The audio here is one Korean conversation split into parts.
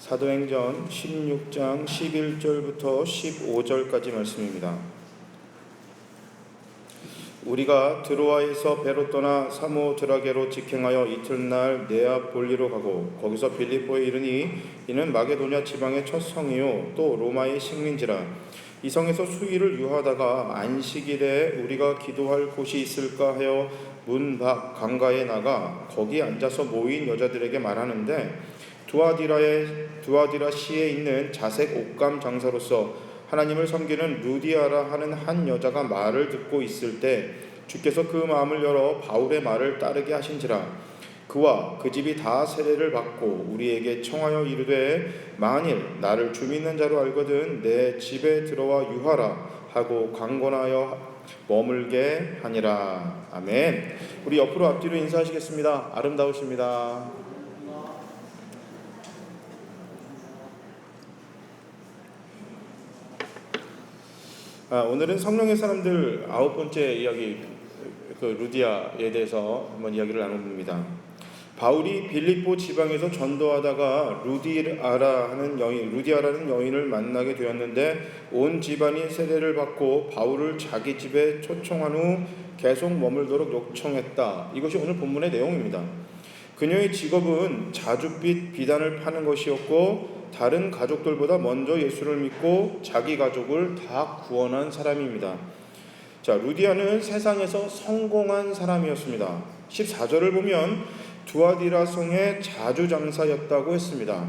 사도행전 16장 11절부터 15절까지 말씀입니다. 우리가 드로아에서 배로 떠나 사모드라게로 직행하여 이튿날 네아폴리로 가고 거기서 빌립보에 이르니 이는 마게도냐 지방의 첫 성이요 또 로마의 식민지라. 이 성에서 수일을 유하다가 안식일에 우리가 기도할 곳이 있을까 하여 문 밖 강가에 나가 거기 앉아서 모인 여자들에게 말하는데 두아디라 시에 있는 자색 옷감 장사로서 하나님을 섬기는 루디아라 하는 한 여자가 말을 듣고 있을 때 주께서 그 마음을 열어 바울의 말을 따르게 하신지라. 그와 그 집이 다 세례를 받고 우리에게 청하여 이르되 만일 나를 주 믿는 자로 알거든 내 집에 들어와 유하라 하고 강권하여 머물게 하니라. 아멘. 우리 옆으로 앞뒤로 인사하시겠습니다. 아름다우십니다. 오늘은 성령의 사람들 9번째 이야기, 루디아에 대해서 한번 이야기를 나눠봅니다. 바울이 빌립보 지방에서 전도하다가 루디아라는 여인을 만나게 되었는데 온 집안이 세례를 받고 바울을 자기 집에 초청한 후 계속 머물도록 요청했다. 이것이 오늘 본문의 내용입니다. 그녀의 직업은 자줏빛 비단을 파는 것이었고 다른 가족들보다 먼저 예수를 믿고 자기 가족을 다 구원한 사람입니다. 자, 루디아는 세상에서 성공한 사람이었습니다. 14절을 보면 두아디라 성의 자주 장사였다고 했습니다.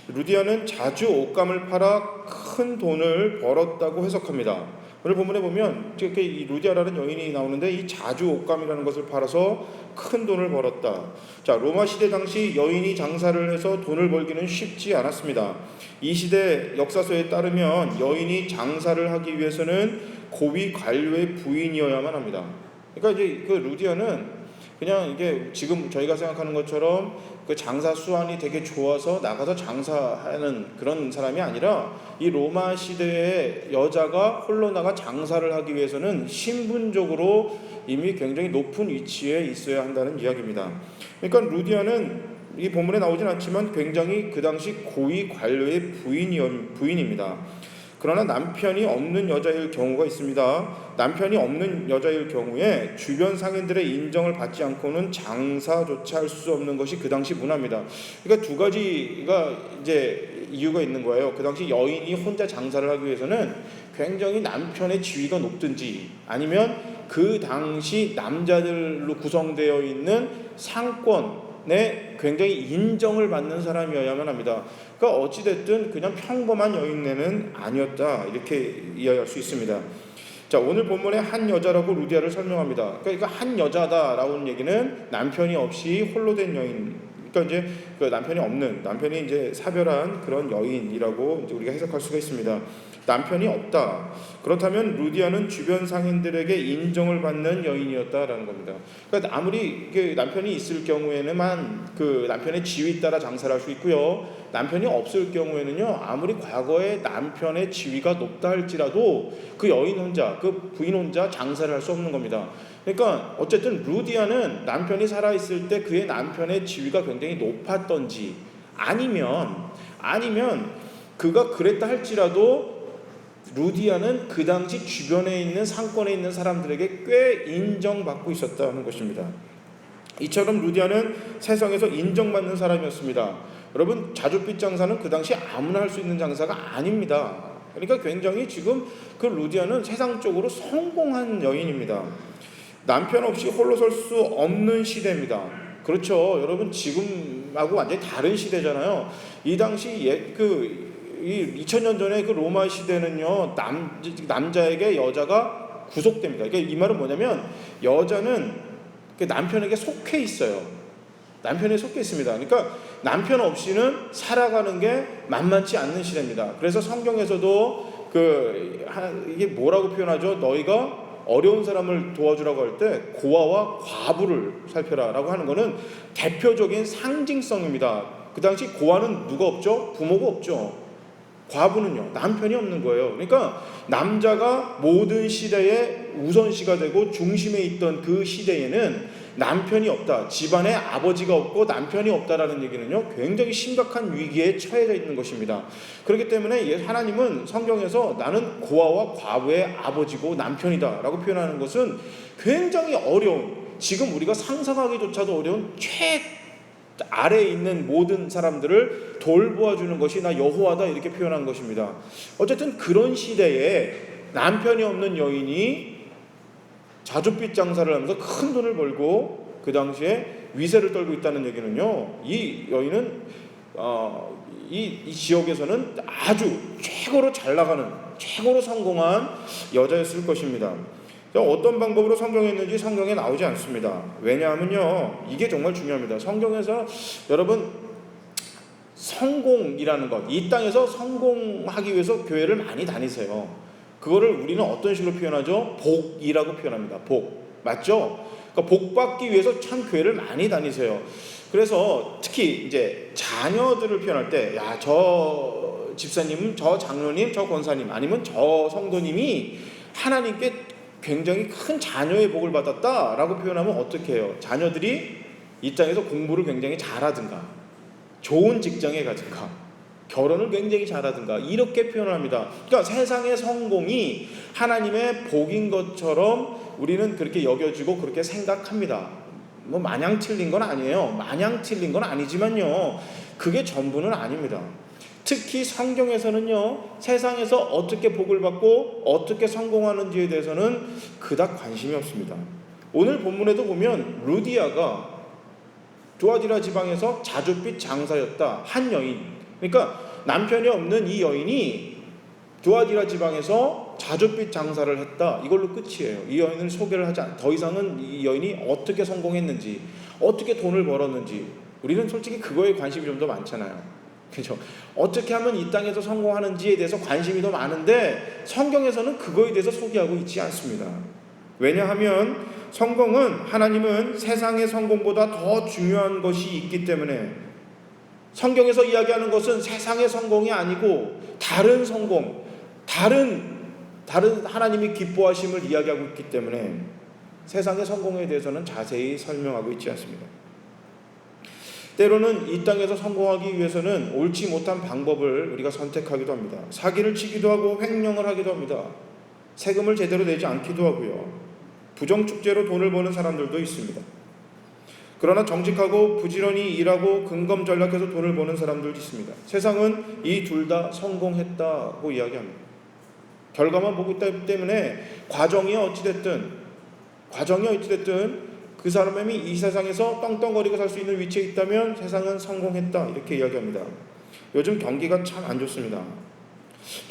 루디아는 자주 옷감을 팔아 큰 돈을 벌었다고 해석합니다. 오늘 본문에 보면 이렇게 이 루디아라는 여인이 나오는데 이 자주 옷감이라는 것을 팔아서 큰 돈을 벌었다. 자, 로마 시대 당시 여인이 장사를 해서 돈을 벌기는 쉽지 않았습니다. 이 시대 역사서에 따르면 여인이 장사를 하기 위해서는 고위 관료의 부인이어야만 합니다. 그러니까 이제 그 루디아는 그냥 이게 지금 저희가 생각하는 것처럼 그 장사 수완이 되게 좋아서 나가서 장사하는 그런 사람이 아니라 이 로마 시대의 여자가 홀로 나가 장사를 하기 위해서는 신분적으로 이미 굉장히 높은 위치에 있어야 한다는 이야기입니다. 그러니까 루디아는 이 본문에 나오진 않지만 굉장히 그 당시 고위 관료의 부인입니다. 그러나 남편이 없는 여자일 경우가 있습니다. 남편이 없는 여자일 경우에 주변 상인들의 인정을 받지 않고는 장사조차 할 수 없는 것이 그 당시 문화입니다. 그러니까 두 가지가 이제 이유가 있는 거예요. 그 당시 여인이 혼자 장사를 하기 위해서는 굉장히 남편의 지위가 높든지 아니면 그 당시 남자들로 구성되어 있는 상권에 굉장히 인정을 받는 사람이어야만 합니다. 그러니까 어찌됐든 그냥 평범한 여인네는 아니었다, 이렇게 이해할 수 있습니다. 자, 오늘 본문에 한 여자라고 루디아를 설명합니다. 그러니까 한 여자다라는 얘기는 남편이 없이 홀로 된 여인, 그러니까 이제 그 남편이 이제 사별한 그런 여인이라고 이제 우리가 해석할 수가 있습니다. 남편이 없다. 그렇다면 루디아는 주변 상인들에게 인정을 받는 여인이었다라는 겁니다. 그러니까 아무리 남편이 있을 경우에는만 그 남편의 지위 따라 장사를 할 수 있고요. 남편이 없을 경우에는요, 아무리 과거에 남편의 지위가 높다 할지라도 그 여인 혼자, 그 부인 혼자 장사를 할 수 없는 겁니다. 그러니까 어쨌든 루디아는 남편이 살아있을 때 그의 남편의 지위가 굉장히 높았던지 아니면 그가 그랬다 할지라도 루디아는 그 당시 주변에 있는 상권에 있는 사람들에게 꽤 인정받고 있었다는 것입니다. 이처럼 루디아는 세상에서 인정받는 사람이었습니다. 여러분, 자줏빛 장사는 그 당시 아무나 할 수 있는 장사가 아닙니다. 그러니까 굉장히 지금 그 루디아는 세상적으로 성공한 여인입니다. 남편 없이 홀로 설 수 없는 시대입니다. 그렇죠. 여러분, 지금하고 완전히 다른 시대잖아요. 이 당시 2000년 전에 그 로마 시대는요, 남자에게 여자가 구속됩니다. 그러니까 이 말은 뭐냐면 여자는 남편에게 속해 있어요. 남편에 속해 있습니다. 그러니까 남편 없이는 살아가는 게 만만치 않는 시대입니다. 그래서 성경에서도 이게 뭐라고 표현하죠? 너희가 어려운 사람을 도와주라고 할 때 고아와 과부를 살펴라라고 하는 것은 대표적인 상징성입니다. 그 당시 고아는 누가 없죠? 부모가 없죠. 과부는요, 남편이 없는 거예요. 그러니까 남자가 모든 시대의 우선시가 되고 중심에 있던 그 시대에는 남편이 없다, 집안에 아버지가 없고 남편이 없다라는 얘기는요, 굉장히 심각한 위기에 처해져 있는 것입니다. 그렇기 때문에 하나님은 성경에서 나는 고아와 과부의 아버지고 남편이다 라고 표현하는 것은 굉장히 어려운, 지금 우리가 상상하기조차도 어려운 아래에 있는 모든 사람들을 돌보아주는 것이 나 여호와다 이렇게 표현한 것입니다. 어쨌든 그런 시대에 남편이 없는 여인이 자줏빛 장사를 하면서 큰 돈을 벌고 그 당시에 위세를 떨고 있다는 얘기는요, 이 여인은 이 지역에서는 아주 최고로 잘 나가는, 최고로 성공한 여자였을 것입니다. 어떤 방법으로 성경에 있는지 성경에 나오지 않습니다. 왜냐하면요, 이게 정말 중요합니다. 성경에서 여러분, 성공이라는 것, 이 땅에서 성공하기 위해서 교회를 많이 다니세요. 그거를 우리는 어떤 식으로 표현하죠? 복이라고 표현합니다. 복. 맞죠? 그러니까 복 받기 위해서 참 교회를 많이 다니세요. 그래서 특히 이제 자녀들을 표현할 때, 야, 저 집사님, 저 장로님, 저 권사님, 아니면 저 성도님이 하나님께 굉장히 큰 자녀의 복을 받았다라고 표현하면 어떻게 해요? 자녀들이 이 땅에서 공부를 굉장히 잘하든가, 좋은 직장에 가든가, 결혼을 굉장히 잘하든가, 이렇게 표현을 합니다. 그러니까 세상의 성공이 하나님의 복인 것처럼 우리는 그렇게 여겨지고 그렇게 생각합니다. 뭐 마냥 틀린 건 아니에요. 마냥 틀린 건 아니지만요, 그게 전부는 아닙니다. 특히 성경에서는요, 세상에서 어떻게 복을 받고 어떻게 성공하는지에 대해서는 그닥 관심이 없습니다. 오늘 본문에도 보면 루디아가 두아디라 지방에서 자줏빛 장사였다, 한 여인. 그러니까 남편이 없는 이 여인이 두아디라 지방에서 자줏빛 장사를 했다, 이걸로 끝이에요. 이 여인을 소개를 하지 더 이상은 이 여인이 어떻게 성공했는지, 어떻게 돈을 벌었는지, 우리는 솔직히 그거에 관심이 좀 더 많잖아요. 그렇죠? 어떻게 하면 이 땅에서 성공하는지에 대해서 관심이 더 많은데 성경에서는 그거에 대해서 소개하고 있지 않습니다. 왜냐하면 하나님은 세상의 성공보다 더 중요한 것이 있기 때문에, 성경에서 이야기하는 것은 세상의 성공이 아니고 다른 성공, 다른 하나님이 기뻐하심을 이야기하고 있기 때문에 세상의 성공에 대해서는 자세히 설명하고 있지 않습니다. 때로는 이 땅에서 성공하기 위해서는 옳지 못한 방법을 우리가 선택하기도 합니다. 사기를 치기도 하고 횡령을 하기도 합니다. 세금을 제대로 내지 않기도 하고요. 부정축제로 돈을 버는 사람들도 있습니다. 그러나 정직하고 부지런히 일하고 근검전략해서 돈을 버는 사람들도 있습니다. 세상은 이 둘 다 성공했다고 이야기합니다. 결과만 보고 있기 때문에 과정이 어찌됐든 그 사람이 이 세상에서 떵떵거리고 살 수 있는 위치에 있다면 세상은 성공했다, 이렇게 이야기합니다. 요즘 경기가 참 안 좋습니다.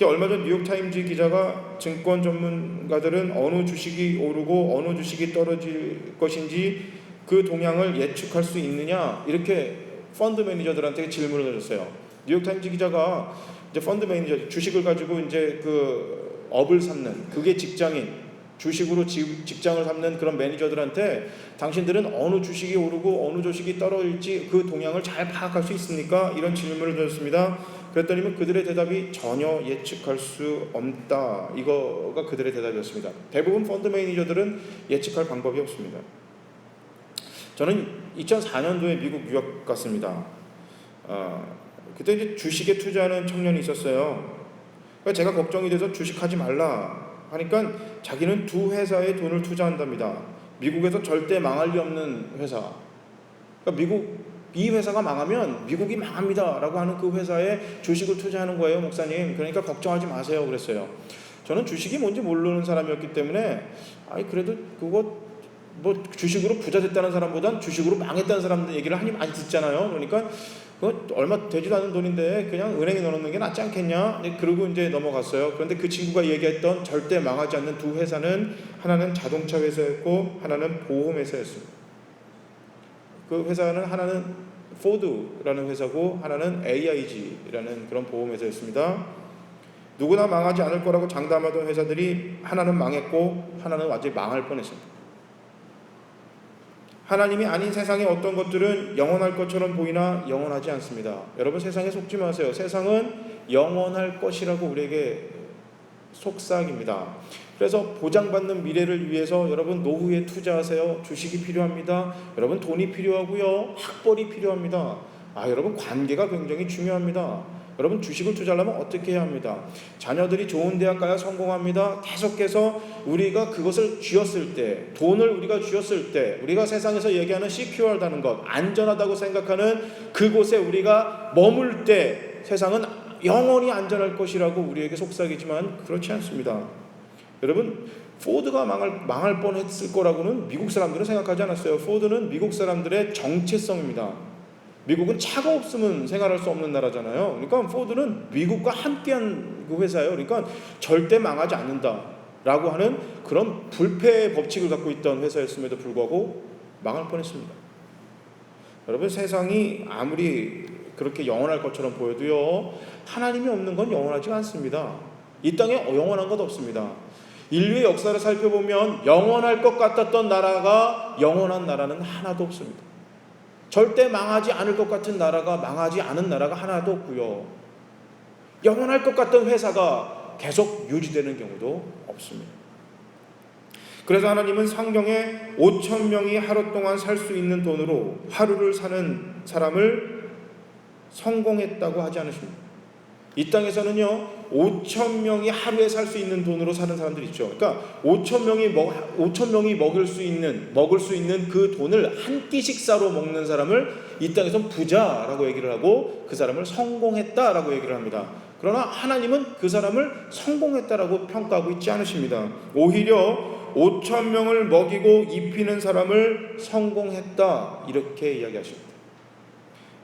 얼마 전 뉴욕타임즈 기자가 증권 전문가들은 어느 주식이 오르고 어느 주식이 떨어질 것인지 그 동향을 예측할 수 있느냐, 이렇게 펀드 매니저들한테 질문을 던졌어요. 뉴욕타임즈 기자가 이제 펀드 매니저, 주식을 가지고 이제 그 업을 삼는, 그게 직장인, 주식으로 직장을 삼는 그런 매니저들한테 당신들은 어느 주식이 오르고 어느 주식이 떨어질지 그 동향을 잘 파악할 수 있습니까? 이런 질문을 던졌습니다. 그랬더니 그들의 대답이 전혀 예측할 수 없다, 이거가 그들의 대답이었습니다. 대부분 펀드 매니저들은 예측할 방법이 없습니다. 저는 2004년도에 미국 유학 갔습니다. 그때 이제 주식에 투자하는 청년이 있었어요. 그러니까 제가 걱정이 돼서 주식하지 말라 하니까 자기는 두 회사에 돈을 투자한답니다. 미국에서 절대 망할 리 없는 회사. 그러니까 이 회사가 망하면 미국이 망합니다 라고 하는 그 회사에 주식을 투자하는 거예요, 목사님. 그러니까 걱정하지 마세요, 그랬어요. 저는 주식이 뭔지 모르는 사람이었기 때문에 그래도 그거 뭐 주식으로 부자 됐다는 사람보단 주식으로 망했다는 사람들 얘기를 많이 듣잖아요. 그러니까 그거 얼마 되지도 않은 돈인데 그냥 은행에 넣어놓는 게 낫지 않겠냐? 그러고 이제 넘어갔어요. 그런데 그 친구가 얘기했던 절대 망하지 않는 두 회사는, 하나는 자동차 회사였고 하나는 보험 회사였습니다. 그 회사는 하나는 포드라는 회사고 하나는 AIG라는 그런 보험 회사였습니다. 누구나 망하지 않을 거라고 장담하던 회사들이 하나는 망했고 하나는 완전히 망할 뻔했습니다. 하나님이 아닌 세상의 어떤 것들은 영원할 것처럼 보이나 영원하지 않습니다. 여러분, 세상에 속지 마세요. 세상은 영원할 것이라고 우리에게 속삭입니다. 그래서 보장받는 미래를 위해서 여러분 노후에 투자하세요. 주식이 필요합니다. 여러분 돈이 필요하고요. 학벌이 필요합니다. 여러분 관계가 굉장히 중요합니다. 여러분 주식을 투자하려면 어떻게 해야 합니다. 자녀들이 좋은 대학 가야 성공합니다. 계속해서 우리가 그것을 쥐었을 때, 돈을 우리가 쥐었을 때, 우리가 세상에서 얘기하는 시큐어다는 것, 안전하다고 생각하는 그곳에 우리가 머물 때 세상은 영원히 안전할 것이라고 우리에게 속삭이지만 그렇지 않습니다. 여러분 포드가 망할 뻔했을 거라고는 미국 사람들은 생각하지 않았어요. 포드는 미국 사람들의 정체성입니다. 미국은 차가 없으면 생활할 수 없는 나라잖아요. 그러니까 포드는 미국과 함께한 그 회사예요. 그러니까 절대 망하지 않는다라고 하는 그런 불패의 법칙을 갖고 있던 회사였음에도 불구하고 망할 뻔했습니다. 여러분 세상이 아무리 그렇게 영원할 것처럼 보여도요, 하나님이 없는 건 영원하지 않습니다. 이 땅에 영원한 것 없습니다. 인류의 역사를 살펴보면 영원할 것 같았던 나라가 영원한 나라는 하나도 없습니다. 절대 망하지 않을 것 같은 나라가 망하지 않은 나라가 하나도 없고요. 영원할 것 같던 회사가 계속 유지되는 경우도 없습니다. 그래서 하나님은 성경에 5,000명이 하루 동안 살 수 있는 돈으로 하루를 사는 사람을 성공했다고 하지 않으십니다. 이 땅에서는요 5,000명이 하루에 살 수 있는 돈으로 사는 사람들이 있죠. 그러니까 5,000명이 먹을 수 있는 그 돈을 한 끼 식사로 먹는 사람을 이 땅에서는 부자라고 얘기를 하고 그 사람을 성공했다라고 얘기를 합니다. 그러나 하나님은 그 사람을 성공했다라고 평가하고 있지 않으십니다. 오히려 5,000명을 먹이고 입히는 사람을 성공했다 이렇게 이야기하십니다.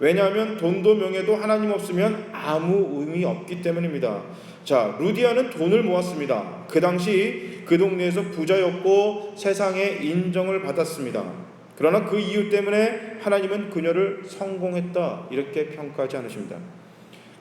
왜냐하면 돈도 명예도 하나님 없으면 아무 의미 없기 때문입니다. 자, 루디아는 돈을 모았습니다. 그 당시 그 동네에서 부자였고 세상에 인정을 받았습니다. 그러나 그 이유 때문에 하나님은 그녀를 성공했다 이렇게 평가하지 않으십니다.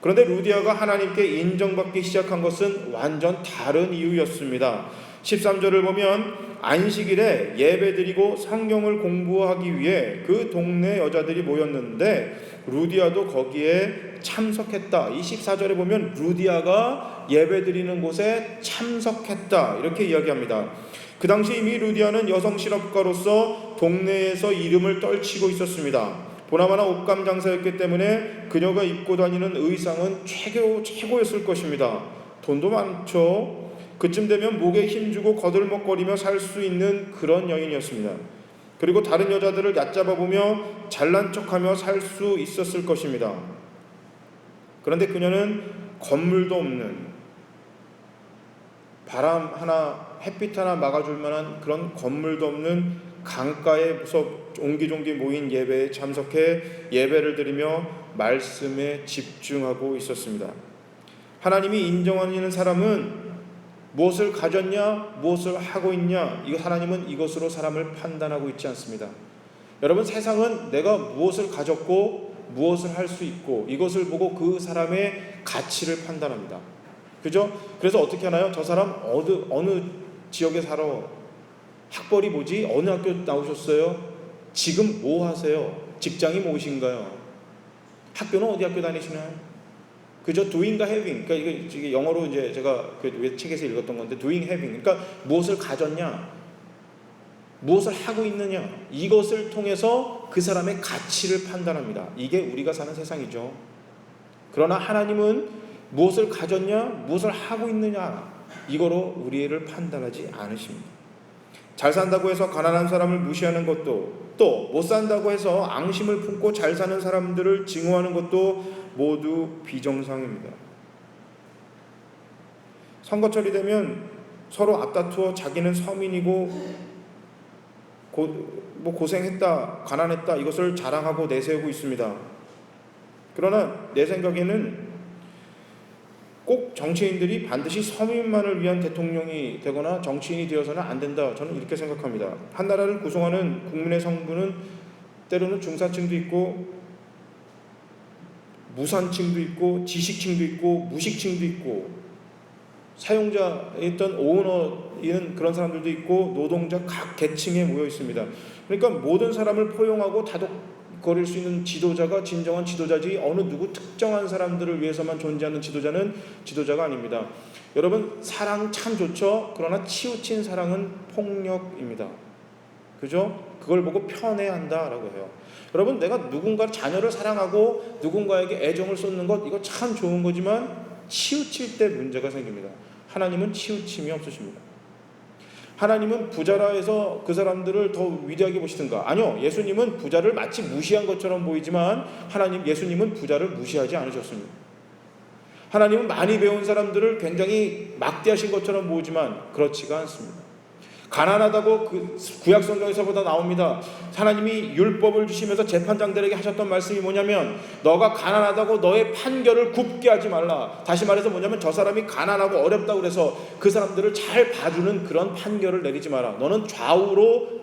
그런데 루디아가 하나님께 인정받기 시작한 것은 완전 다른 이유였습니다. 13절을 보면 안식일에 예배드리고 성경을 공부하기 위해 그 동네 여자들이 모였는데 루디아도 거기에 참석했다. 이 14절에 보면 루디아가 예배드리는 곳에 참석했다 이렇게 이야기합니다. 그 당시 이미 루디아는 여성 실업가로서 동네에서 이름을 떨치고 있었습니다. 보나마나 옷감 장사였기 때문에 그녀가 입고 다니는 의상은 최고였을 것입니다. 돈도 많죠. 그쯤 되면 목에 힘주고 거들먹거리며 살 수 있는 그런 여인이었습니다. 그리고 다른 여자들을 얕잡아보며 잘난 척하며 살 수 있었을 것입니다. 그런데 그녀는 건물도 없는, 바람 하나 햇빛 하나 막아줄 만한 그런 건물도 없는 강가에서 옹기종기 모인 예배에 참석해 예배를 드리며 말씀에 집중하고 있었습니다. 하나님이 인정하는 사람은 무엇을 가졌냐, 무엇을 하고 있냐, 이거 하나님은 이것으로 사람을 판단하고 있지 않습니다. 여러분 세상은 내가 무엇을 가졌고 무엇을 할 수 있고 이것을 보고 그 사람의 가치를 판단합니다. 그죠? 그래서 어떻게 하나요? 저 사람 어느 지역에 살아? 학벌이 뭐지? 어느 학교 나오셨어요? 지금 뭐 하세요? 직장이 무엇인가요? 학교는 어디 학교 다니시나요? 그죠? doing과 having. 그러니까 이게 영어로 이제 제가 그 책에서 읽었던 건데 doing, having. 그러니까 무엇을 가졌냐, 무엇을 하고 있느냐, 이것을 통해서 그 사람의 가치를 판단합니다. 이게 우리가 사는 세상이죠. 그러나 하나님은 무엇을 가졌냐, 무엇을 하고 있느냐, 이거로 우리를 판단하지 않으십니다. 잘 산다고 해서 가난한 사람을 무시하는 것도, 또 못 산다고 해서 앙심을 품고 잘 사는 사람들을 증오하는 것도 모두 비정상입니다. 선거철이 되면 서로 앞다투어 자기는 서민이고 고생했다, 가난했다 이것을 자랑하고 내세우고 있습니다. 그러나 내 생각에는 꼭 정치인들이 반드시 서민만을 위한 대통령이 되거나 정치인이 되어서는 안 된다. 저는 이렇게 생각합니다. 한 나라를 구성하는 국민의 성분은 때로는 중산층도 있고 무산층도 있고 지식층도 있고 무식층도 있고 사용자였던 오너인 그런 사람들도 있고 노동자 각 계층에 모여 있습니다. 그러니까 모든 사람을 포용하고 거릴 수 있는 지도자가 진정한 지도자지, 어느 누구 특정한 사람들을 위해서만 존재하는 지도자는 지도자가 아닙니다. 여러분, 사랑 참 좋죠. 그러나 치우친 사랑은 폭력입니다. 그죠? 그걸 보고 편해야 한다라고 해요. 여러분, 내가 누군가 자녀를 사랑하고 누군가에게 애정을 쏟는 것, 이거 참 좋은 거지만 치우칠 때 문제가 생깁니다. 하나님은 치우침이 없으십니다. 하나님은 부자라 해서 그 사람들을 더 위대하게 보시든가, 아니요, 예수님은 부자를 마치 무시한 것처럼 보이지만 예수님은 부자를 무시하지 않으셨습니다. 하나님은 많이 배운 사람들을 굉장히 막대하신 것처럼 보이지만 그렇지가 않습니다. 가난하다고 그 구약 성경에서보다 나옵니다. 하나님이 율법을 주시면서 재판장들에게 하셨던 말씀이 뭐냐면, 너가 가난하다고 너의 판결을 굽게 하지 말라. 다시 말해서 뭐냐면, 저 사람이 가난하고 어렵다고 그래서 그 사람들을 잘 봐주는 그런 판결을 내리지 마라. 너는 좌우로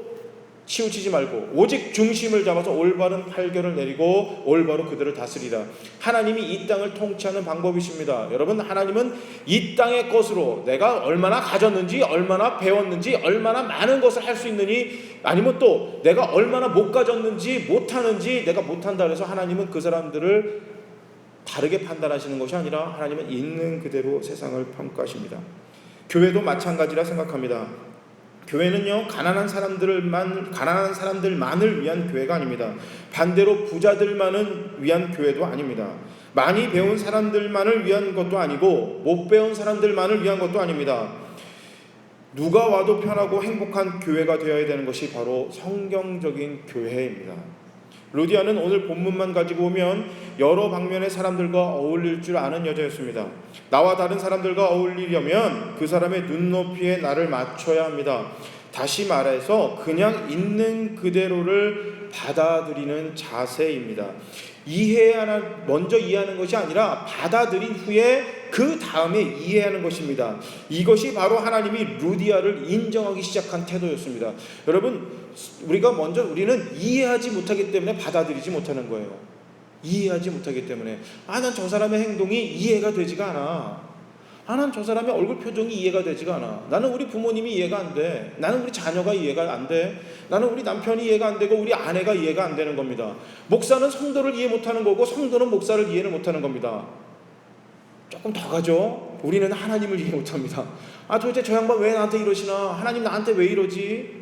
치우치지 말고 오직 중심을 잡아서 올바른 판결을 내리고 올바로 그들을 다스리라. 하나님이 이 땅을 통치하는 방법이십니다. 여러분, 하나님은 이 땅의 것으로 내가 얼마나 가졌는지, 얼마나 배웠는지, 얼마나 많은 것을 할 수 있느니, 아니면 또 내가 얼마나 못 가졌는지, 못하는지, 내가 못한다 그래서 하나님은 그 사람들을 다르게 판단하시는 것이 아니라 하나님은 있는 그대로 세상을 평가하십니다. 교회도 마찬가지라 생각합니다. 교회는요, 가난한 사람들만을 위한 교회가 아닙니다. 반대로 부자들만을 위한 교회도 아닙니다. 많이 배운 사람들만을 위한 것도 아니고 못 배운 사람들만을 위한 것도 아닙니다. 누가 와도 편하고 행복한 교회가 되어야 되는 것이 바로 성경적인 교회입니다. 루디아는 오늘 본문만 가지고 오면 여러 방면의 사람들과 어울릴 줄 아는 여자였습니다. 나와 다른 사람들과 어울리려면 그 사람의 눈높이에 나를 맞춰야 합니다. 다시 말해서 그냥 있는 그대로를 받아들이는 자세입니다. 먼저 이해하는 것이 아니라 받아들인 후에 그 다음에 이해하는 것입니다. 이것이 바로 하나님이 루디아를 인정하기 시작한 태도였습니다. 여러분, 우리는 이해하지 못하기 때문에 받아들이지 못하는 거예요. 이해하지 못하기 때문에 난 저 사람의 행동이 이해가 되지가 않아. 난 저 사람의 얼굴 표정이 이해가 되지가 않아. 나는 우리 부모님이 이해가 안 돼. 나는 우리 자녀가 이해가 안 돼. 나는 우리 남편이 이해가 안 되고 우리 아내가 이해가 안 되는 겁니다. 목사는 성도를 이해 못하는 거고 성도는 목사를 이해를 못하는 겁니다. 조금 더 가죠. 우리는 하나님을 이해 못합니다. 도대체 저 양반 왜 나한테 이러시나? 하나님 나한테 왜 이러지?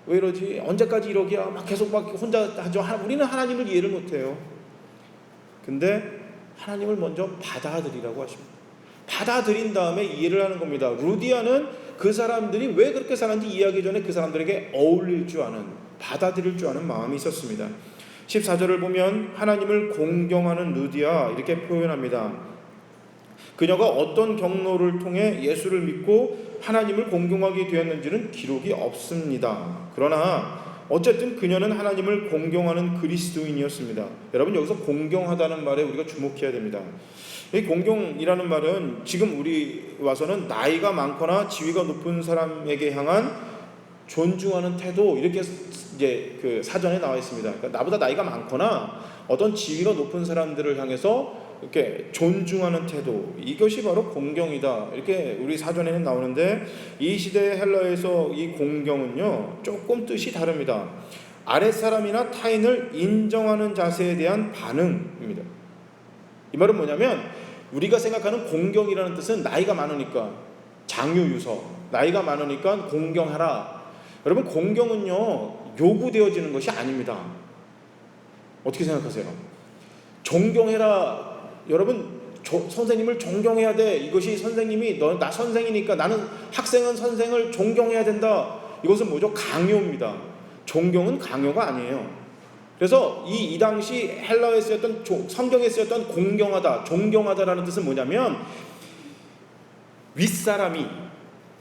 왜 이러지? 언제까지 이러기야? 계속 혼자 하죠. 우리는 하나님을 이해를 못해요. 근데 하나님을 먼저 받아들이라고 하십니다. 받아들인 다음에 이해를 하는 겁니다. 루디아는 그 사람들이 왜 그렇게 사는지 이해하기 전에 그 사람들에게 어울릴 줄 아는, 받아들일 줄 아는 마음이 있었습니다. 14절을 보면 하나님을 공경하는 루디아 이렇게 표현합니다. 그녀가 어떤 경로를 통해 예수를 믿고 하나님을 공경하게 되었는지는 기록이 없습니다. 그러나 어쨌든 그녀는 하나님을 공경하는 그리스도인이었습니다. 여러분, 여기서 공경하다는 말에 우리가 주목해야 됩니다. 이 공경이라는 말은 지금 우리 와서는 나이가 많거나 지위가 높은 사람에게 향한 존중하는 태도, 이렇게 이제 그 사전에 나와 있습니다. 그러니까 나보다 나이가 많거나 어떤 지위가 높은 사람들을 향해서 이렇게 존중하는 태도, 이것이 바로 공경이다, 이렇게 우리 사전에는 나오는데, 이 시대 헬라에서 이 공경은요 조금 뜻이 다릅니다. 아랫사람이나 타인을 인정하는 자세에 대한 반응입니다. 이 말은 뭐냐면, 우리가 생각하는 공경이라는 뜻은 나이가 많으니까 장유유서, 나이가 많으니까 공경하라. 여러분, 공경은요 요구되어지는 것이 아닙니다. 어떻게 생각하세요? 존경해라. 여러분, 선생님을 존경해야 돼. 이것이 선생님이 나 선생이니까 나는 학생은 선생을 존경해야 된다. 이것은 뭐죠? 강요입니다. 존경은 강요가 아니에요. 그래서 이 당시 헬라어에 쓰였던, 성경에 쓰였던 공경하다, 존경하다라는 뜻은 뭐냐면, 윗사람이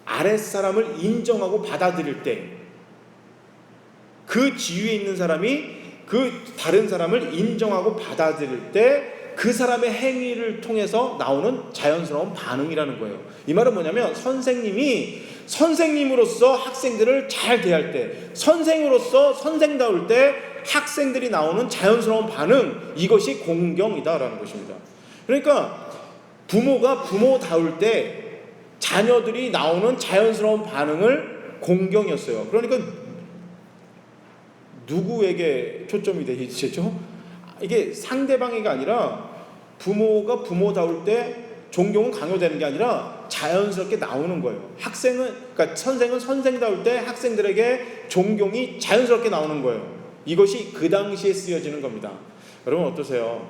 아랫사람을 인정하고 받아들일 때, 그 지위에 있는 사람이 그 다른 사람을 인정하고 받아들일 때 그 사람의 행위를 통해서 나오는 자연스러운 반응이라는 거예요. 이 말은 뭐냐면, 선생님이 선생님으로서 학생들을 잘 대할 때, 선생으로서 선생다울 때 학생들이 나오는 자연스러운 반응, 이것이 공경이다라는 것입니다. 그러니까 부모가 부모다울 때 자녀들이 나오는 자연스러운 반응을 공경이었어요. 그러니까 누구에게 초점이 되시죠? 이게 상대방이가 아니라 부모가 부모다울 때 존경은 강요되는 게 아니라 자연스럽게 나오는 거예요. 그러니까 선생은 선생다울 때 학생들에게 존경이 자연스럽게 나오는 거예요. 이것이 그 당시에 쓰여지는 겁니다. 여러분 어떠세요?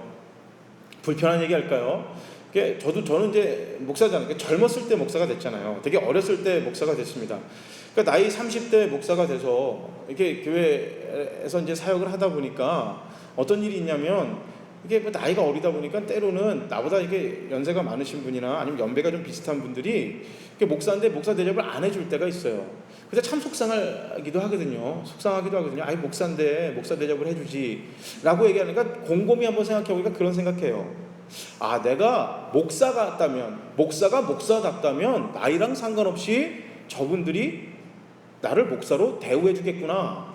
불편한 얘기 할까요? 저는 이제 목사잖아요. 젊었을 때 목사가 됐잖아요. 되게 어렸을 때 목사가 됐습니다. 그러니까 나이 30대 목사가 돼서 이렇게 교회에서 이제 사역을 하다 보니까 어떤 일이 있냐면, 이게 뭐 나이가 어리다 보니까 때로는 나보다 이게 연세가 많으신 분이나 아니면 연배가 좀 비슷한 분들이 목사인데 목사 대접을 안 해줄 때가 있어요. 그래서 참 속상하기도 하거든요. 아이 목사인데 목사 대접을 해주지 라고 얘기하니까 곰곰이 한번 생각해보니까 그런 생각해요. 아, 내가 목사가 목사답다면 나이랑 상관없이 저분들이 나를 목사로 대우해 주겠구나.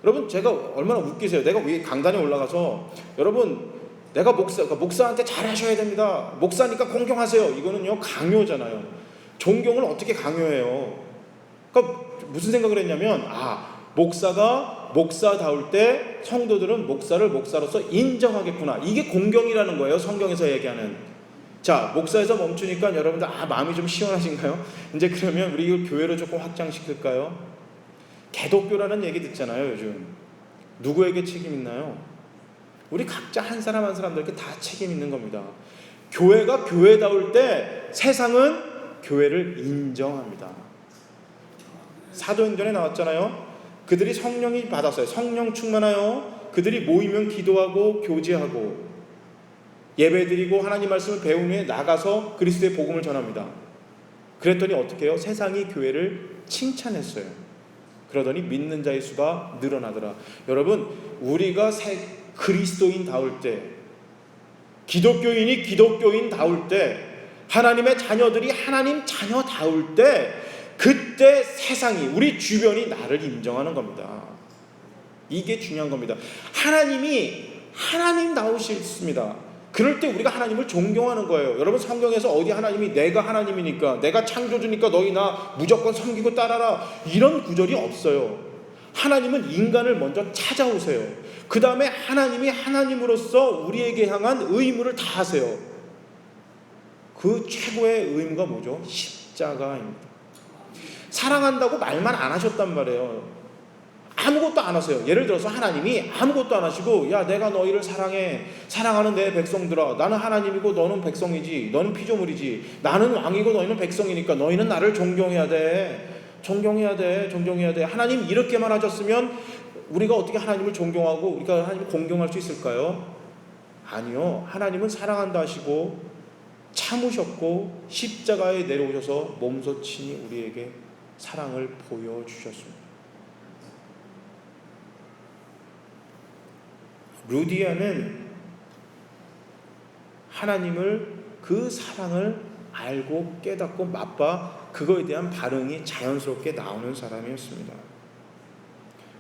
여러분, 제가 얼마나 웃기세요. 내가 위에 강단에 올라가서 여러분, 내가 목사한테 잘하셔야 됩니다. 목사니까 공경하세요. 이거는요, 강요잖아요. 존경을 어떻게 강요해요? 그러니까 무슨 생각을 했냐면, 목사가 목사다울 때 성도들은 목사를 목사로서 인정하겠구나. 이게 공경이라는 거예요. 성경에서 얘기하는. 자, 목사에서 멈추니까 여러분들 마음이 좀 시원하신가요? 이제 그러면 우리 이 교회를 조금 확장시킬까요? 개독교라는 얘기 듣잖아요. 요즘 누구에게 책임 있나요? 우리 각자 한 사람 한 사람들에게 다 책임 있는 겁니다. 교회가 교회다울 때 세상은 교회를 인정합니다. 사도행전에 나왔잖아요. 그들이 성령이 받았어요. 성령 충만하여 그들이 모이면 기도하고 교제하고 예배드리고 하나님 말씀을 배운 후에 나가서 그리스도의 복음을 전합니다. 그랬더니 어떻게 해요? 세상이 교회를 칭찬했어요. 그러더니 믿는 자의 수가 늘어나더라. 여러분, 우리가 그리스도인다울 때, 기독교인이 기독교인다울 때, 하나님의 자녀들이 하나님 자녀다울 때, 그때 세상이, 우리 주변이 나를 인정하는 겁니다. 이게 중요한 겁니다. 하나님이 하나님다우셨습니다. 그럴 때 우리가 하나님을 존경하는 거예요. 여러분, 성경에서 어디 하나님이 내가 하나님이니까, 내가 창조주니까 너희 나 무조건 섬기고 따라라, 이런 구절이 없어요. 하나님은 인간을 먼저 찾아오세요. 그 다음에 하나님이 하나님으로서 우리에게 향한 의무를 다하세요. 그 최고의 의무가 뭐죠? 십자가입니다. 사랑한다고 말만 안 하셨단 말이에요. 아무것도 안 하세요. 예를 들어서 하나님이 아무것도 안 하시고, 야, 내가 너희를 사랑해. 사랑하는 내 백성들아, 나는 하나님이고 너는 백성이지. 너는 피조물이지. 나는 왕이고 너희는 백성이니까 너희는 나를 존경해야 돼. 존경해야 돼. 하나님 이렇게만 하셨으면 우리가 어떻게 하나님을 존경하고 우리가 하나님을 공경할 수 있을까요? 아니요. 하나님은 사랑한다 하시고 참으셨고 십자가에 내려오셔서 몸소 친히 우리에게 사랑을 보여주셨습니다. 루디아는 하나님을, 그 사랑을 알고 깨닫고 맛봐 그거에 대한 반응이 자연스럽게 나오는 사람이었습니다.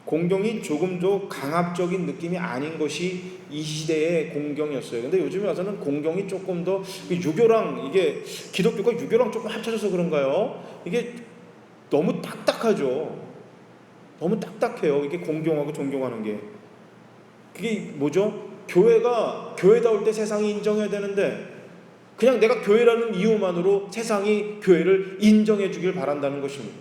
공경이 조금도 강압적인 느낌이 아닌 것이 이 시대의 공경이었어요. 근데 요즘에 와서는 공경이 조금 더 유교랑, 이게 기독교가 유교랑 조금 합쳐져서 그런가요? 이게 너무 딱딱하죠. 너무 딱딱해요. 이게 공경하고 존경하는 게. 그게 뭐죠? 교회가 교회다울 때 세상이 인정해야 되는데 그냥 내가 교회라는 이유만으로 세상이 교회를 인정해 주길 바란다는 것입니다.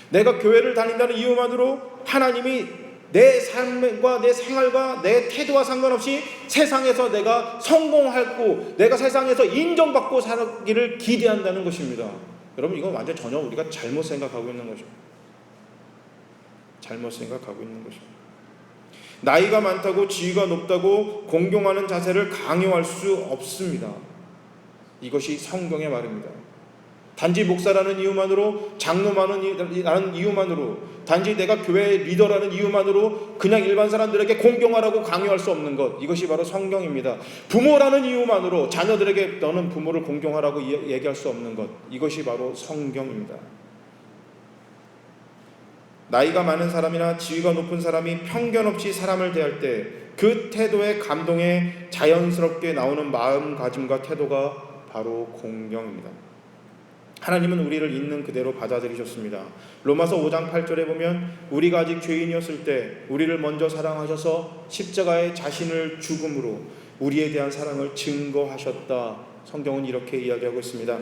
내가 교회를 다닌다는 이유만으로 하나님이 내 삶과 내 생활과 내 태도와 상관없이 세상에서 내가 성공하고 내가 세상에서 인정받고 살기를 기대한다는 것입니다. 여러분, 이건 완전 전혀 우리가 잘못 생각하고 있는 것입니다. 잘못 생각하고 있는 것입니다. 나이가 많다고 지위가 높다고 공경하는 자세를 강요할 수 없습니다. 이것이 성경의 말입니다. 단지 목사라는 이유만으로, 장로라는 이유만으로, 단지 내가 교회 리더라는 이유만으로 그냥 일반 사람들에게 공경하라고 강요할 수 없는 것, 이것이 바로 성경입니다. 부모라는 이유만으로 자녀들에게 너는 부모를 공경하라고 얘기할 수 없는 것, 이것이 바로 성경입니다. 나이가 많은 사람이나 지위가 높은 사람이 편견 없이 사람을 대할 때 그 태도의 감동에 자연스럽게 나오는 마음가짐과 태도가 바로 공경입니다. 하나님은 우리를 있는 그대로 받아들이셨습니다. 로마서 5장 8절에 보면 우리가 아직 죄인이었을 때 우리를 먼저 사랑하셔서 십자가에 자신을 죽음으로 우리에 대한 사랑을 증거하셨다. 성경은 이렇게 이야기하고 있습니다.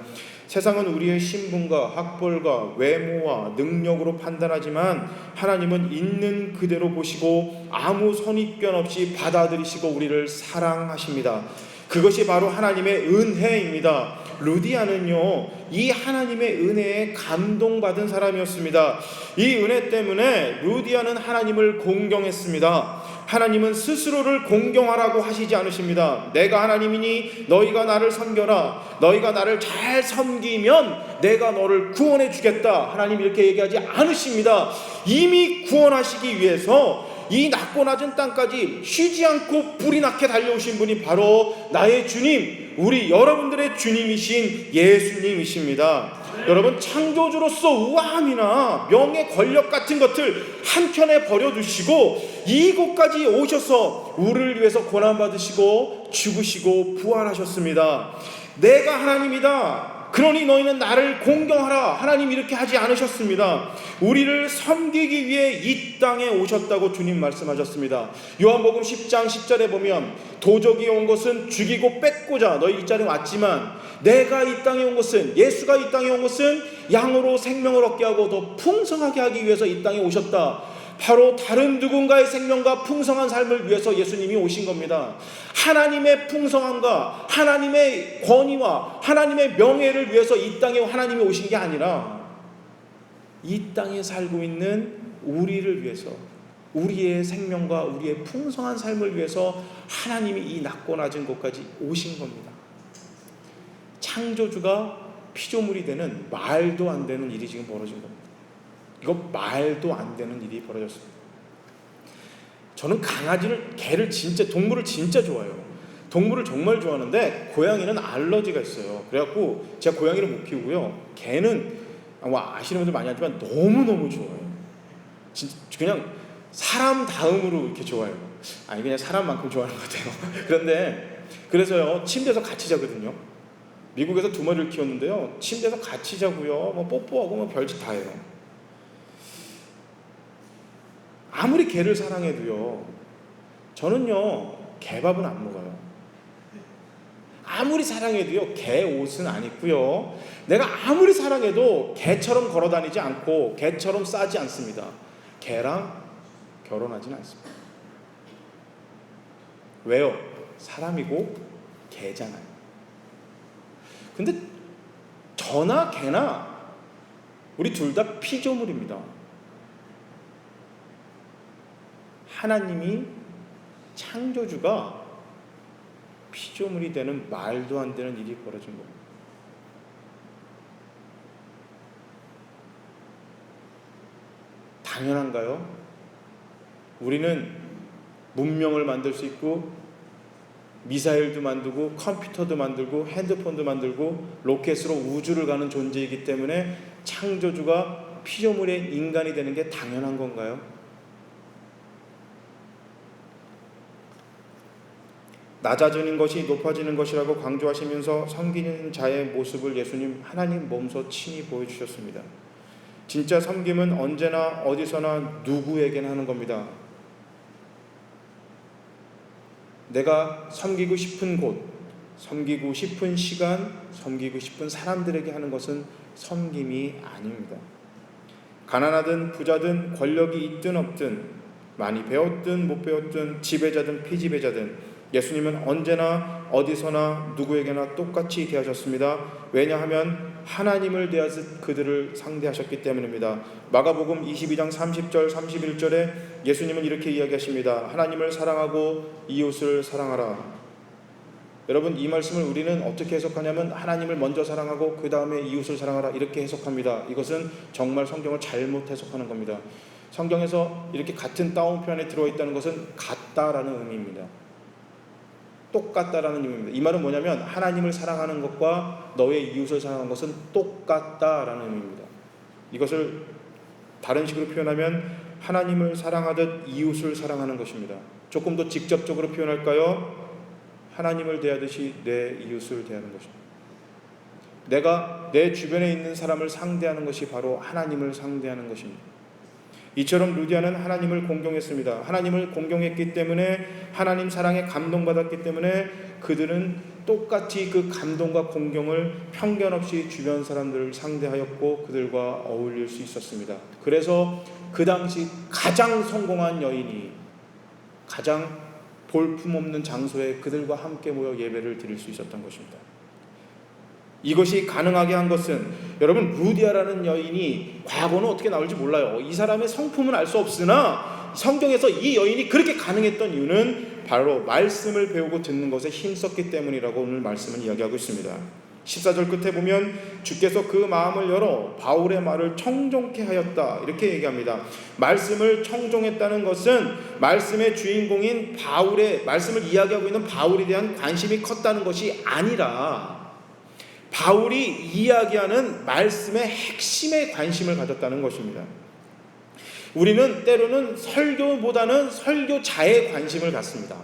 세상은 우리의 신분과 학벌과 외모와 능력으로 판단하지만 하나님은 있는 그대로 보시고 아무 선입견 없이 받아들이시고 우리를 사랑하십니다. 그것이 바로 하나님의 은혜입니다. 루디아는요, 이 하나님의 은혜에 감동받은 사람이었습니다. 이 은혜 때문에 루디아는 하나님을 공경했습니다. 하나님은 스스로를 공경하라고 하시지 않으십니다. 내가 하나님이니 너희가 나를 섬겨라. 너희가 나를 잘 섬기면 내가 너를 구원해 주겠다. 하나님 이렇게 얘기하지 않으십니다. 이미 구원하시기 위해서 이 낮고 낮은 땅까지 쉬지 않고 불이 나게 달려오신 분이 바로 나의 주님, 우리 여러분들의 주님이신 예수님이십니다. 여러분, 창조주로서 우아함이나 명예, 권력 같은 것들 한켠에 버려두시고 이곳까지 오셔서 우리를 위해서 고난받으시고 죽으시고 부활하셨습니다. 내가 하나님이다. 그러니 너희는 나를 공경하라. 하나님 이렇게 하지 않으셨습니다. 우리를 섬기기 위해 이 땅에 오셨다고 주님 말씀하셨습니다. 요한복음 10장 10절에 보면 도적이 온 것은 죽이고 뺏고자 너희 이 자리에 왔지만 내가 이 땅에 온 것은, 예수가 이 땅에 온 것은 양으로 생명을 얻게 하고 더 풍성하게 하기 위해서 이 땅에 오셨다. 바로 다른 누군가의 생명과 풍성한 삶을 위해서 예수님이 오신 겁니다. 하나님의 풍성함과 하나님의 권위와 하나님의 명예를 위해서 이 땅에 하나님이 오신 게 아니라 이 땅에 살고 있는 우리를 위해서, 우리의 생명과 우리의 풍성한 삶을 위해서 하나님이 이 낮고 낮은 곳까지 오신 겁니다. 창조주가 피조물이 되는 말도 안 되는 일이 지금 벌어진 겁니다. 이거 말도 안 되는 일이 벌어졌습니다. 저는 개를 진짜, 동물을 진짜 좋아해요. 동물을 정말 좋아하는데 고양이는 알러지가 있어요. 그래갖고 제가 고양이를 못 키우고요. 개는 아시는 분들 많이 하지만 너무너무 좋아해요. 진짜 그냥 사람 다음으로 이렇게 좋아해요. 아니 그냥 사람만큼 좋아하는 것 같아요. 그런데 그래서요, 침대에서 같이 자거든요. 미국에서 2마리를 키웠는데요, 침대에서 같이 자고요, 뭐 뽀뽀하고 별짓 다 해요. 아무리 개를 사랑해도요, 저는요 개밥은 안 먹어요. 아무리 사랑해도요 개 옷은 안 입고요, 내가 아무리 사랑해도 개처럼 걸어다니지 않고 개처럼 싸지 않습니다. 개랑 결혼하지는 않습니다. 왜요? 사람이고 개잖아요. 근데 저나 개나 우리 둘 다 피조물입니다. 하나님이, 창조주가 피조물이 되는 말도 안 되는 일이 벌어진 겁니다. 당연한가요? 우리는 문명을 만들 수 있고 미사일도 만들고 컴퓨터도 만들고 핸드폰도 만들고 로켓으로 우주를 가는 존재이기 때문에 창조주가 피조물의 인간이 되는 게 당연한 건가요? 낮아지는 것이 높아지는 것이라고 강조하시면서 섬기는 자의 모습을 예수님, 하나님 몸소 친히 보여주셨습니다. 진짜 섬김은 언제나 어디서나 누구에게나 하는 겁니다. 내가 섬기고 싶은 곳, 섬기고 싶은 시간, 섬기고 싶은 사람들에게 하는 것은 섬김이 아닙니다. 가난하든 부자든 권력이 있든 없든, 많이 배웠든 못 배웠든, 지배자든 피지배자든 예수님은 언제나 어디서나 누구에게나 똑같이 대하셨습니다. 왜냐하면 하나님을 대하듯 그들을 상대하셨기 때문입니다. 마가복음 22장 30절 31절에 예수님은 이렇게 이야기하십니다. 하나님을 사랑하고 이웃을 사랑하라. 여러분, 이 말씀을 우리는 어떻게 해석하냐면 하나님을 먼저 사랑하고 그 다음에 이웃을 사랑하라, 이렇게 해석합니다. 이것은 정말 성경을 잘못 해석하는 겁니다. 성경에서 이렇게 같은 따옴표 안에 들어있다는 것은 같다라는 의미입니다. 똑같다라는 의미입니다. 이 말은 뭐냐면 하나님을 사랑하는 것과 너의 이웃을 사랑하는 것은 똑같다라는 의미입니다. 이것을 다른 식으로 표현하면 하나님을 사랑하듯 이웃을 사랑하는 것입니다. 조금 더 직접적으로 표현할까요? 하나님을 대하듯이 내 이웃을 대하는 것입니다. 내가 내 주변에 있는 사람을 상대하는 것이 바로 하나님을 상대하는 것입니다. 이처럼 루디아는 하나님을 공경했습니다. 하나님을 공경했기 때문에, 하나님 사랑에 감동받았기 때문에 그들은 똑같이 그 감동과 공경을 편견 없이 주변 사람들을 상대하였고 그들과 어울릴 수 있었습니다. 그래서 그 당시 가장 성공한 여인이 가장 볼품없는 장소에 그들과 함께 모여 예배를 드릴 수 있었던 것입니다. 이것이 가능하게 한 것은, 여러분, 루디아라는 여인이 과거는 어떻게 나올지 몰라요. 이 사람의 성품은 알 수 없으나 성경에서 이 여인이 그렇게 가능했던 이유는 바로 말씀을 배우고 듣는 것에 힘썼기 때문이라고 오늘 말씀은 이야기하고 있습니다. 14절 끝에 보면 주께서 그 마음을 열어 바울의 말을 청종케 하였다, 이렇게 얘기합니다. 말씀을 청종했다는 것은 말씀의 주인공인 바울의, 말씀을 이야기하고 있는 바울에 대한 관심이 컸다는 것이 아니라 바울이 이야기하는 말씀의 핵심에 관심을 가졌다는 것입니다. 우리는 때로는 설교보다는 설교자에 관심을 갖습니다.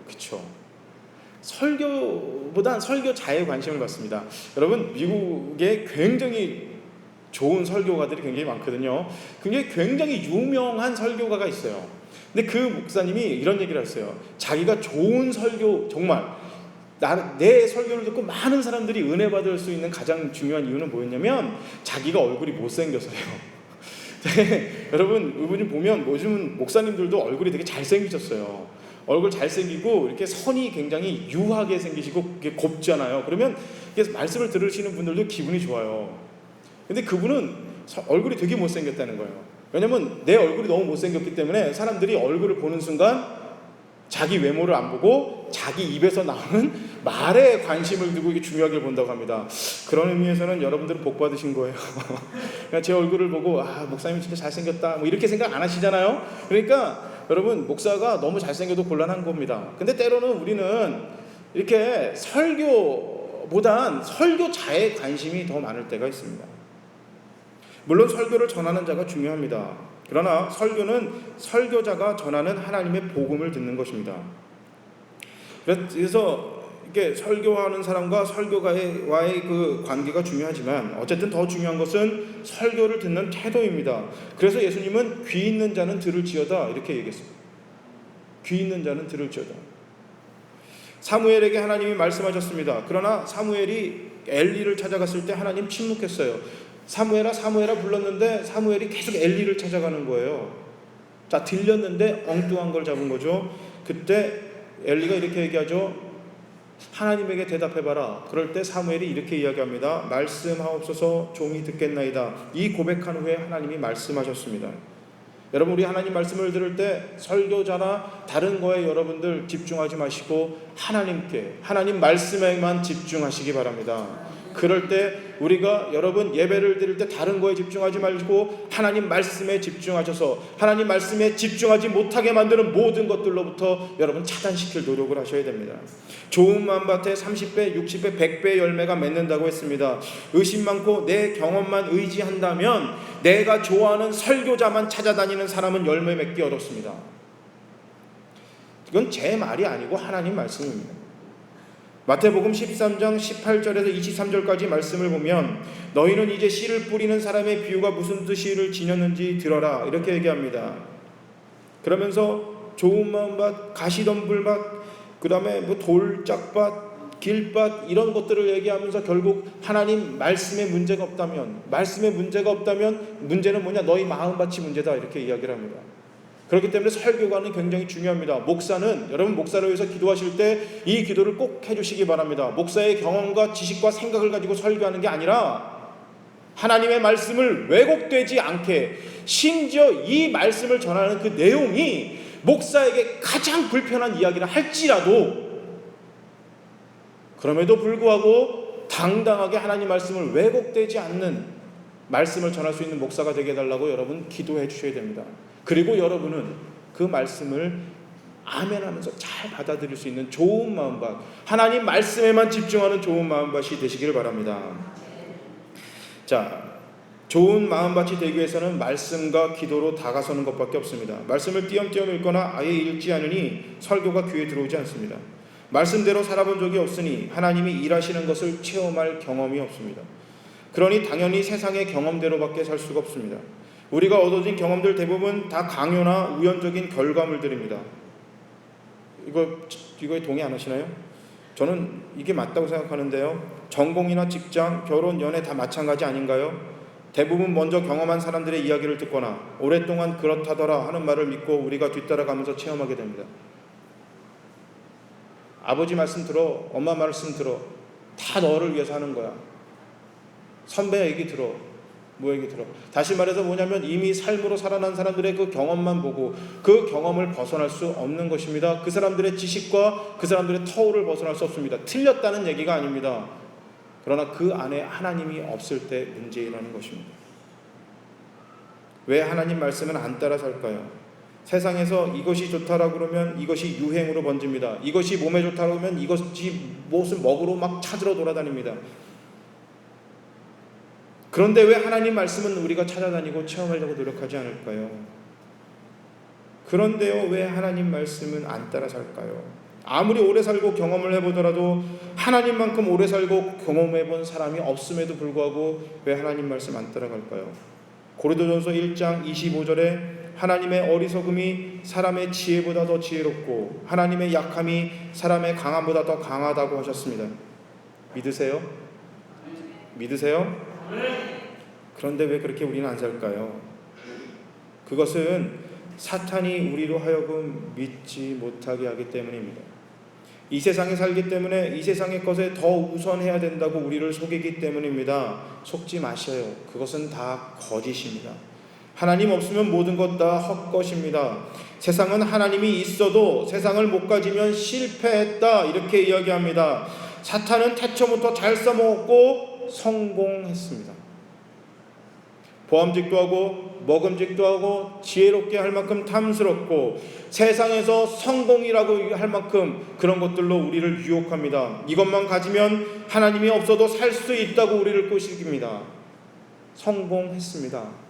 그렇죠? 설교보다는 설교자에 관심을 갖습니다. 여러분, 미국에 굉장히 좋은 설교가들이 굉장히 많거든요. 굉장히 유명한 설교가가 있어요. 근데 그 목사님이 이런 얘기를 했어요. 자기가 좋은 설교, 정말 내 설교를 듣고 많은 사람들이 은혜 받을 수 있는 가장 중요한 이유는 뭐였냐면 자기가 얼굴이 못생겨서요. 여러분, 이분이 보면 요즘 목사님들도 얼굴이 되게 잘생기셨어요. 얼굴 잘생기고 이렇게 선이 굉장히 유하게 생기시고 곱잖아요. 그러면 말씀을 들으시는 분들도 기분이 좋아요. 근데 그분은 얼굴이 되게 못생겼다는 거예요. 왜냐면 내 얼굴이 너무 못생겼기 때문에 사람들이 얼굴을 보는 순간 자기 외모를 안 보고 자기 입에서 나오는 말에 관심을 두고 이게 중요하게 본다고 합니다. 그런 의미에서는 여러분들은 복 받으신 거예요. 제 얼굴을 보고 목사님 진짜 잘생겼다 뭐 이렇게 생각 안 하시잖아요. 그러니까 여러분, 목사가 너무 잘생겨도 곤란한 겁니다. 근데 때로는 우리는 이렇게 설교보단 설교자의 관심이 더 많을 때가 있습니다. 물론 설교를 전하는 자가 중요합니다. 그러나 설교는 설교자가 전하는 하나님의 복음을 듣는 것입니다. 그래서 이렇게 설교하는 사람과 설교가와의 그 관계가 중요하지만 어쨌든 더 중요한 것은 설교를 듣는 태도입니다. 그래서 예수님은 귀 있는 자는 들을지어다 이렇게 얘기했습니다. 귀 있는 자는 들을지어다. 사무엘에게 하나님이 말씀하셨습니다. 그러나 사무엘이 엘리를 찾아갔을 때 하나님 침묵했어요. 사무엘아 사무엘아 불렀는데 사무엘이 계속 엘리를 찾아가는 거예요. 자, 들렸는데 엉뚱한 걸 잡은 거죠. 그때 엘리가 이렇게 얘기하죠. 하나님에게 대답해봐라. 그럴 때 사무엘이 이렇게 이야기합니다. 말씀하옵소서, 종이 듣겠나이다. 이 고백한 후에 하나님이 말씀하셨습니다. 여러분, 우리 하나님 말씀을 들을 때 설교자나 다른 거에 여러분들 집중하지 마시고 하나님께, 하나님 말씀에만 집중하시기 바랍니다. 그럴 때 우리가 여러분 예배를 드릴 때 다른 거에 집중하지 말고 하나님 말씀에 집중하셔서 하나님 말씀에 집중하지 못하게 만드는 모든 것들로부터 여러분 차단시킬 노력을 하셔야 됩니다. 좋은 마음밭에 30배, 60배, 100배의 열매가 맺는다고 했습니다. 의심 많고 내 경험만 의지한다면 내가 좋아하는 설교자만 찾아다니는 사람은 열매 맺기 어렵습니다. 이건 제 말이 아니고 하나님 말씀입니다. 마태복음 13장 18절에서 23절까지 말씀을 보면 너희는 이제 씨를 뿌리는 사람의 비유가 무슨 뜻을 지녔는지 들어라 이렇게 얘기합니다. 그러면서 좋은 마음밭, 가시덤불밭, 그 다음에 뭐 돌짝밭, 길밭 이런 것들을 얘기하면서 결국 하나님 말씀에 문제가 없다면, 말씀에 문제가 없다면 문제는 뭐냐? 너희 마음밭이 문제다 이렇게 이야기를 합니다. 그렇기 때문에 설교관은 굉장히 중요합니다. 목사는 여러분 목사를 위해서 기도하실 때 이 기도를 꼭 해주시기 바랍니다. 목사의 경험과 지식과 생각을 가지고 설교하는 게 아니라 하나님의 말씀을 왜곡되지 않게, 심지어 이 말씀을 전하는 그 내용이 목사에게 가장 불편한 이야기를 할지라도 그럼에도 불구하고 당당하게 하나님 말씀을 왜곡되지 않는 말씀을 전할 수 있는 목사가 되게 해달라고 여러분 기도해 주셔야 됩니다. 그리고 여러분은 그 말씀을 아멘하면서 잘 받아들일 수 있는 좋은 마음밭, 하나님 말씀에만 집중하는 좋은 마음밭이 되시기를 바랍니다. 자, 좋은 마음밭이 되기 위해서는 말씀과 기도로 다가서는 것밖에 없습니다. 말씀을 띄엄띄엄 읽거나 아예 읽지 않으니 설교가 귀에 들어오지 않습니다. 말씀대로 살아본 적이 없으니 하나님이 일하시는 것을 체험할 경험이 없습니다. 그러니 당연히 세상의 경험대로밖에 살 수가 없습니다. 우리가 얻어진 경험들 대부분 다 강요나 우연적인 결과물들입니다. 이거에 동의 안 하시나요? 저는 이게 맞다고 생각하는데요. 전공이나 직장, 결혼, 연애 다 마찬가지 아닌가요? 대부분 먼저 경험한 사람들의 이야기를 듣거나 오랫동안 그렇다더라 하는 말을 믿고 우리가 뒤따라가면서 체험하게 됩니다. 아버지 말씀 들어, 엄마 말씀 들어, 다 너를 위해서 하는 거야. 선배 얘기 들어, 뭐 얘기 들어. 다시 말해서 뭐냐면 이미 삶으로 살아난 사람들의 그 경험만 보고 그 경험을 벗어날 수 없는 것입니다. 그 사람들의 지식과 그 사람들의 터울을 벗어날 수 없습니다. 틀렸다는 얘기가 아닙니다. 그러나 그 안에 하나님이 없을 때 문제라는 것입니다. 왜 하나님 말씀은 안 따라 살까요? 세상에서 이것이 좋다라고 그러면 이것이 유행으로 번집니다. 이것이 몸에 좋다라고 하면 이것이 무엇을 먹으러 막 찾으러 돌아다닙니다. 그런데 왜 하나님 말씀은 우리가 찾아다니고 체험하려고 노력하지 않을까요? 그런데요, 왜 하나님 말씀은 안 따라 살까요? 아무리 오래 살고 경험을 해보더라도 하나님만큼 오래 살고 경험해본 사람이 없음에도 불구하고 왜 하나님 말씀 안 따라갈까요? 고린도전서 1장 25절에 하나님의 어리석음이 사람의 지혜보다 더 지혜롭고 하나님의 약함이 사람의 강함보다 더 강하다고 하셨습니다. 믿으세요? 믿으세요? 그런데 왜 그렇게 우리는 안 살까요? 그것은 사탄이 우리로 하여금 믿지 못하게 하기 때문입니다. 이 세상에 살기 때문에 이 세상의 것에 더 우선해야 된다고 우리를 속이기 때문입니다. 속지 마셔요. 그것은 다 거짓입니다. 하나님 없으면 모든 것 다 헛것입니다. 세상은 하나님이 있어도 세상을 못 가지면 실패했다 이렇게 이야기합니다. 사탄은 태초부터 잘 써먹었고 성공했습니다. 보암직도 하고 먹음직도 하고 지혜롭게 할 만큼 탐스럽고 세상에서 성공이라고 할 만큼 그런 것들로 우리를 유혹합니다. 이것만 가지면 하나님이 없어도 살 수 있다고 우리를 꼬시깁니다. 성공했습니다.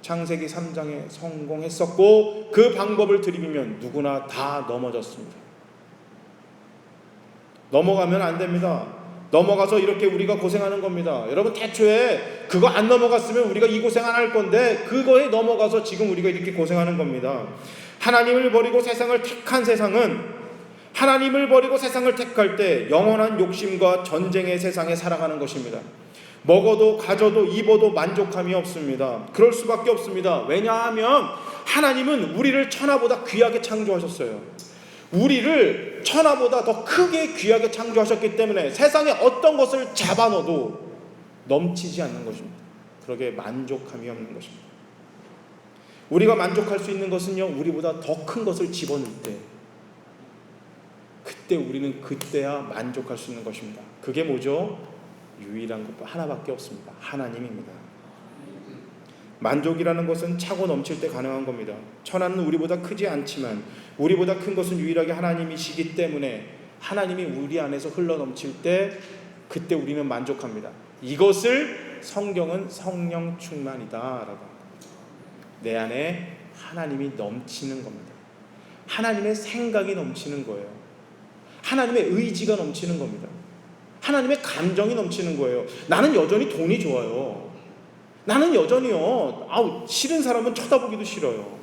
창세기 3장에 성공했었고 그 방법을 들이밀면 누구나 다 넘어졌습니다. 넘어가면 안 됩니다. 넘어가서 이렇게 우리가 고생하는 겁니다. 여러분 태초에 그거 안 넘어갔으면 우리가 이 고생 안 할 건데 그거에 넘어가서 지금 우리가 이렇게 고생하는 겁니다. 하나님을 버리고 세상을 택한 세상은 하나님을 버리고 세상을 택할 때 영원한 욕심과 전쟁의 세상에 살아가는 것입니다. 먹어도 가져도 입어도 만족함이 없습니다. 그럴 수밖에 없습니다. 왜냐하면 하나님은 우리를 천하보다 귀하게 창조하셨어요. 우리를 천하보다 더 크게 귀하게 창조하셨기 때문에 세상에 어떤 것을 잡아넣어도 넘치지 않는 것입니다. 그러게 만족함이 없는 것입니다. 우리가 만족할 수 있는 것은요, 우리보다 더 큰 것을 집어넣을 때, 그때 우리는 그때야 만족할 수 있는 것입니다. 그게 뭐죠? 유일한 것 하나밖에 없습니다. 하나님입니다. 만족이라는 것은 차고 넘칠 때 가능한 겁니다. 천하는 우리보다 크지 않지만 우리보다 큰 것은 유일하게 하나님이시기 때문에 하나님이 우리 안에서 흘러넘칠 때 그때 우리는 만족합니다. 이것을 성경은 성령 충만이다라고 합니다. 내 안에 하나님이 넘치는 겁니다. 하나님의 생각이 넘치는 거예요. 하나님의 의지가 넘치는 겁니다. 하나님의 감정이 넘치는 거예요. 나는 여전히 돈이 좋아요. 나는 여전히요, 싫은 사람은 쳐다보기도 싫어요.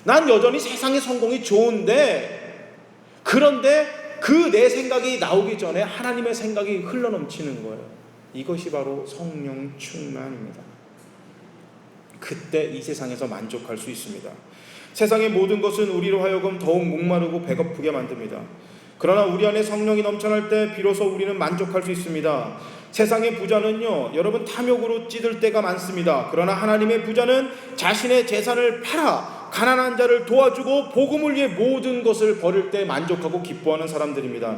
난 여전히 세상의 성공이 좋은데, 그런데 그 내 생각이 나오기 전에 하나님의 생각이 흘러넘치는 거예요. 이것이 바로 성령 충만입니다. 그때 이 세상에서 만족할 수 있습니다. 세상의 모든 것은 우리로 하여금 더욱 목마르고 배고프게 만듭니다. 그러나 우리 안에 성령이 넘쳐날 때 비로소 우리는 만족할 수 있습니다. 세상의 부자는요, 여러분 탐욕으로 찌들 때가 많습니다. 그러나 하나님의 부자는 자신의 재산을 팔아 가난한 자를 도와주고 복음을 위해 모든 것을 버릴 때 만족하고 기뻐하는 사람들입니다.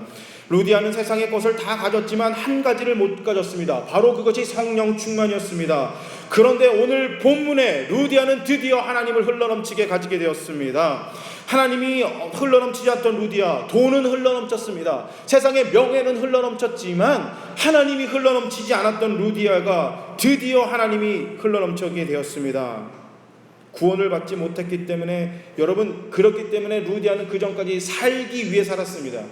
루디아는 세상의 것을 다 가졌지만 한 가지를 못 가졌습니다. 바로 그것이 성령 충만이었습니다. 그런데 오늘 본문에 루디아는 드디어 하나님을 흘러넘치게 가지게 되었습니다. 하나님이 흘러넘치지 않던 루디아, 돈은 흘러넘쳤습니다. 세상의 명예는 흘러넘쳤지만 하나님이 흘러넘치지 않았던 루디아가 드디어 하나님이 흘러넘치게 되었습니다. 구원을 받지 못했기 때문에, 여러분 그렇기 때문에 루디아는 그 전까지 살기 위해 살았습니다.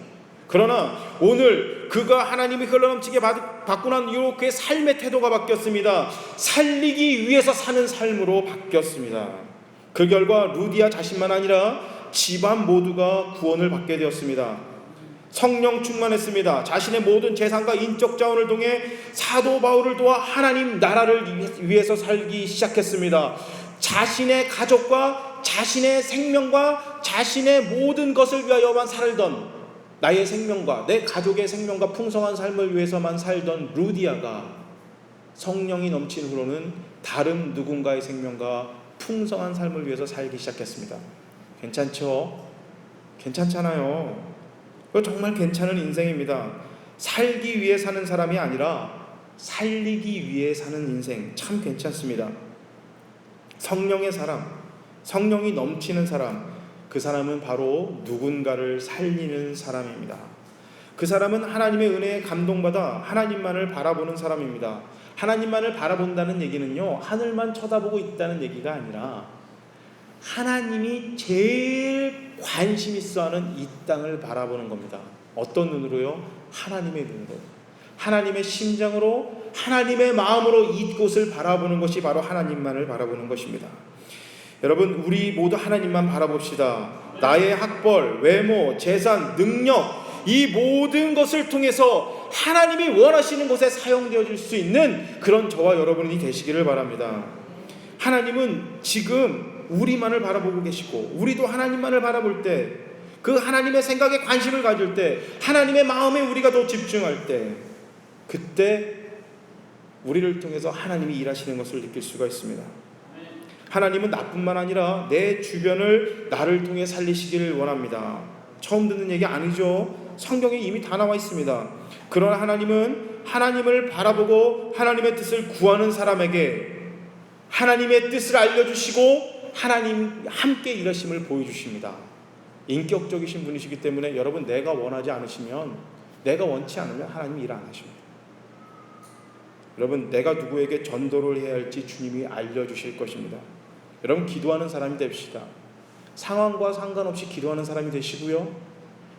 그러나 오늘 그가 하나님이 흘러넘치게 받고 난 이후 그의 삶의 태도가 바뀌었습니다. 살리기 위해서 사는 삶으로 바뀌었습니다. 그 결과 루디아 자신만 아니라 집안 모두가 구원을 받게 되었습니다. 성령 충만했습니다. 자신의 모든 재산과 인적 자원을 통해 사도 바울을 도와 하나님 나라를 위해서 살기 시작했습니다. 자신의 가족과 자신의 생명과 자신의 모든 것을 위하여만 살던, 나의 생명과 내 가족의 생명과 풍성한 삶을 위해서만 살던 루디아가 성령이 넘친 후로는 다른 누군가의 생명과 풍성한 삶을 위해서 살기 시작했습니다. 괜찮죠? 괜찮잖아요. 그거 정말 괜찮은 인생입니다. 살기 위해 사는 사람이 아니라 살리기 위해 사는 인생, 참 괜찮습니다. 성령의 사람, 성령이 넘치는 사람, 그 사람은 바로 누군가를 살리는 사람입니다. 그 사람은 하나님의 은혜에 감동받아 하나님만을 바라보는 사람입니다. 하나님만을 바라본다는 얘기는요, 하늘만 쳐다보고 있다는 얘기가 아니라 하나님이 제일 관심 있어하는 이 땅을 바라보는 겁니다. 어떤 눈으로요? 하나님의 눈으로, 하나님의 심장으로, 하나님의 마음으로 이곳을 바라보는 것이 바로 하나님만을 바라보는 것입니다. 여러분, 우리 모두 하나님만 바라봅시다. 나의 학벌, 외모, 재산, 능력, 이 모든 것을 통해서 하나님이 원하시는 곳에 사용되어질 수 있는 그런 저와 여러분이 되시기를 바랍니다. 하나님은 지금 우리만을 바라보고 계시고, 우리도 하나님만을 바라볼 때, 그 하나님의 생각에 관심을 가질 때, 하나님의 마음에 우리가 더 집중할 때, 그때 우리를 통해서 하나님이 일하시는 것을 느낄 수가 있습니다. 하나님은 나뿐만 아니라 내 주변을 나를 통해 살리시기를 원합니다. 처음 듣는 얘기 아니죠. 성경에 이미 다 나와 있습니다. 그러나 하나님은 하나님을 바라보고 하나님의 뜻을 구하는 사람에게 하나님의 뜻을 알려주시고 하나님 함께 일하심을 보여주십니다. 인격적이신 분이시기 때문에 여러분, 내가 원하지 않으시면, 내가 원치 않으면 하나님이 일 안 하십니다. 여러분, 내가 누구에게 전도를 해야 할지 주님이 알려주실 것입니다. 여러분, 기도하는 사람이 됩시다. 상황과 상관없이 기도하는 사람이 되시고요,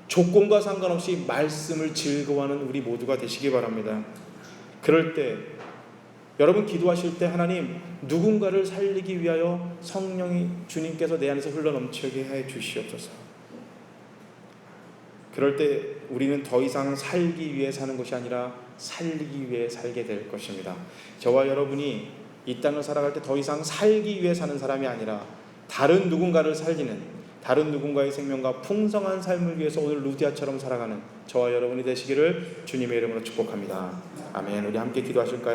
조건과 상관없이 말씀을 즐거워하는 우리 모두가 되시기 바랍니다. 그럴 때 여러분, 기도하실 때 하나님, 누군가를 살리기 위하여 성령이 주님께서 내 안에서 흘러넘치게 해 주시옵소서. 그럴 때 우리는 더 이상 살기 위해 사는 것이 아니라 살리기 위해 살게 될 것입니다. 저와 여러분이 이 땅을 살아갈 때 더 이상 살기 위해 사는 사람이 아니라 다른 누군가를 살리는, 다른 누군가의 생명과 풍성한 삶을 위해서 오늘 루디아처럼 살아가는 저와 여러분이 되시기를 주님의 이름으로 축복합니다. 아멘. 우리 함께 기도하실까요?